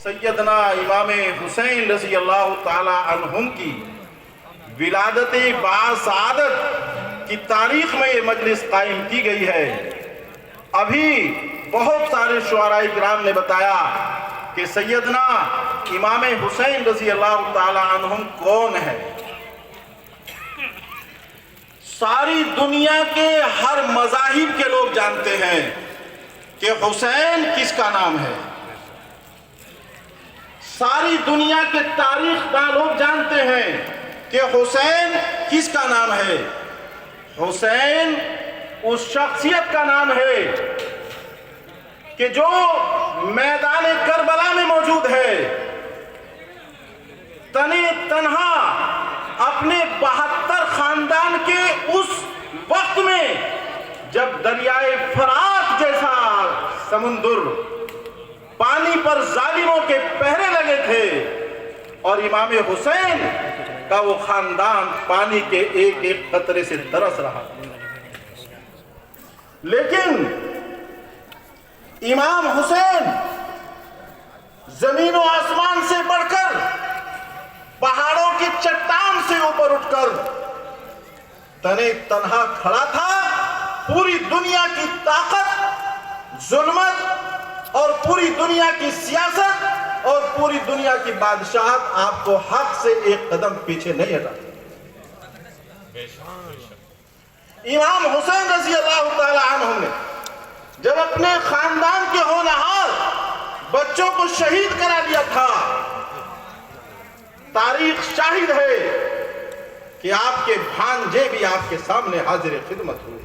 سیدنا امام حسین رضی اللہ تعالی عنہم کی ولادت باسعادت کی تاریخ میں یہ مجلس قائم کی گئی ہے۔ ابھی بہت سارے شعراء کرام نے بتایا کہ سیدنا امام حسین رضی اللہ تعالی عنہم کون ہے۔ ساری دنیا کے ہر مذاہب کے لوگ جانتے ہیں کہ حسین کس کا نام ہے۔ ساری دنیا کے تاریخ داں لوگ جانتے ہیں کہ حسین کس کا نام ہے۔ حسین اس شخصیت کا نام ہے کہ جو میدان کربلا میں موجود ہے، تنے تنہا اپنے 72 خاندان کے اس وقت میں جب دریائے فرات جیسا سمندر پانی پر ظالموں کے پہرے لگے تھے اور امام حسین کا وہ خاندان پانی کے ایک ایک قطرے سے ترس رہا۔ لیکن امام حسین زمین و آسمان سے بڑھ کر پہاڑوں کی چٹان سے اوپر اٹھ کر تنے تنہا کھڑا تھا۔ پوری دنیا کی طاقت، ظلمت اور پوری دنیا کی سیاست اور پوری دنیا کی بادشاہت آپ کو حق سے ایک قدم پیچھے نہیں ہٹا۔ امام حسین رضی اللہ تعالی عنہ نے جب اپنے خاندان کے ہونہار بچوں کو شہید کرا دیا تھا، تاریخ شاہد ہے کہ آپ کے بھانجے بھی آپ کے سامنے حاضر خدمت ہوئے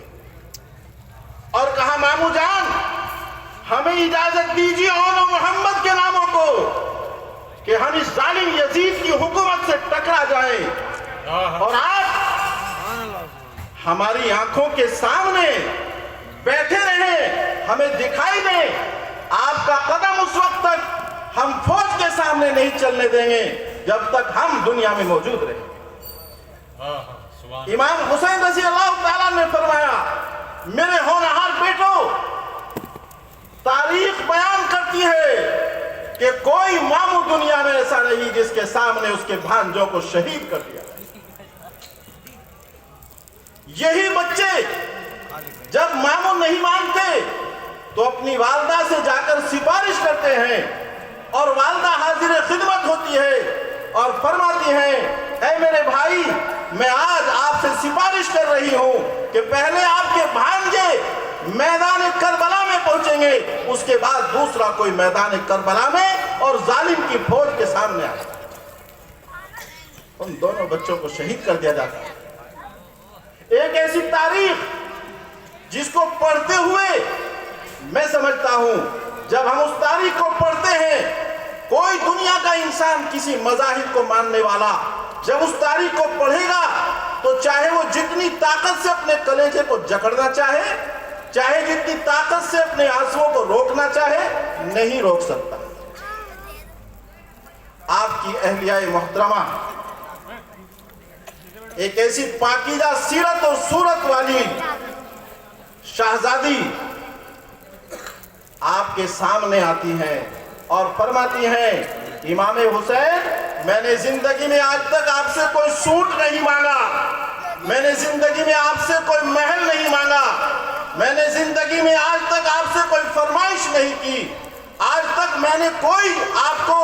اور کہا مامو جان ہمیں اجازت دیجیے اون محمد کے ناموں کو کہ ہم اس ظالم یزید کی حکومت سے ٹکرا جائیں اور آپ ہماری آنکھوں کے سامنے بیٹھے رہیں، ہمیں دکھائی دیں۔ آپ کا قدم اس وقت تک ہم فوج کے سامنے نہیں چلنے دیں گے جب تک ہم دنیا میں موجود رہیں۔ امام حسین رضی اللہ تعالیٰ نے فرمایا میرے ہونہار بیٹو، تاریخ بیان کرتی ہے کہ کوئی مامو دنیا میں ایسا نہیں جس کے سامنے اس کے بھانجوں کو شہید کر دیا۔ یہی بچے جب مامو نہیں مانتے تو اپنی والدہ سے جا کر سفارش کرتے ہیں اور والدہ حاضر خدمت ہوتی ہے اور فرماتی ہیں اے میرے بھائی، میں آج آپ سے سفارش کر رہی ہوں کہ پہلے آپ کے بھانجے میدان کربلا میں پہنچیں گے، اس کے بعد دوسرا کوئی میدان کربلا میں اور ظالم کی فوج کے سامنے آئے۔ ان دونوں بچوں کو شہید کر دیا جاتا ہے۔ ایک ایسی تاریخ جس کو پڑھتے ہوئے میں سمجھتا ہوں جب ہم اس تاریخ کو پڑھتے ہیں، کوئی دنیا کا انسان کسی مذاہب کو ماننے والا جب اس تاریخ کو پڑھے گا تو چاہے وہ جتنی طاقت سے اپنے کلیجے کو جکڑنا چاہے، چاہے جتنی طاقت سے اپنے آنسوؤں کو روکنا چاہے، نہیں روک سکتا۔ آپ کی اہلیہ محترمہ ایک ایسی پاکیزہ سیرت اور صورت والی شہزادی آپ کے سامنے آتی ہیں اور فرماتی ہیں امام حسین، میں نے زندگی میں آج تک آپ سے کوئی سوٹ نہیں مانگا، میں نے زندگی میں آپ سے کوئی محل نہیں مانگا، میں نے زندگی میں آج تک آپ سے کوئی فرمائش نہیں کی، آج تک میں نے کوئی آپ کو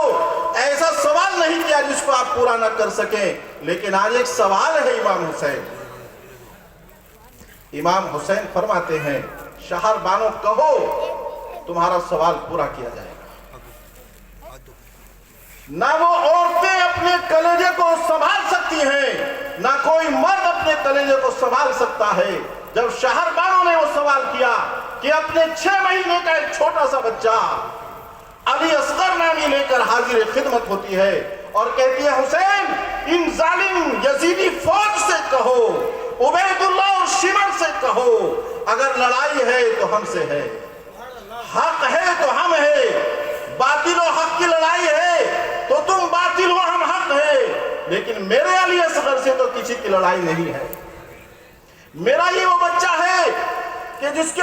ایسا سوال نہیں کیا جس کو آپ پورا نہ کر سکیں، لیکن آج ایک سوال ہے امام حسین۔ امام حسین فرماتے ہیں شہر بانو کہو تمہارا سوال پورا کیا جائے گا۔ نہ وہ عورتیں اپنے کلیجے کو سنبھال سکتی ہیں، نہ کوئی مرد اپنے کلیجے کو سنبھال سکتا ہے۔ جب شہر بانو نے وہ سوال کیا کہ اپنے 6 مہینے کا ایک چھوٹا سا بچہ علی اصغر نامی لے کر حاضر خدمت ہوتی ہے اور کہتی ہے حسین ان ظالم یزیدی فوج سے کہو، عبید اللہ اور شمر سے کہو، اگر لڑائی ہے تو ہم سے ہے، حق ہے تو ہم ہے، باطل و حق کی لڑائی ہے تو تم باطل و ہم حق ہے، لیکن میرے علی اصغر سے تو کسی کی لڑائی نہیں ہے۔ میرا یہ وہ بچہ ہے کہ جس کے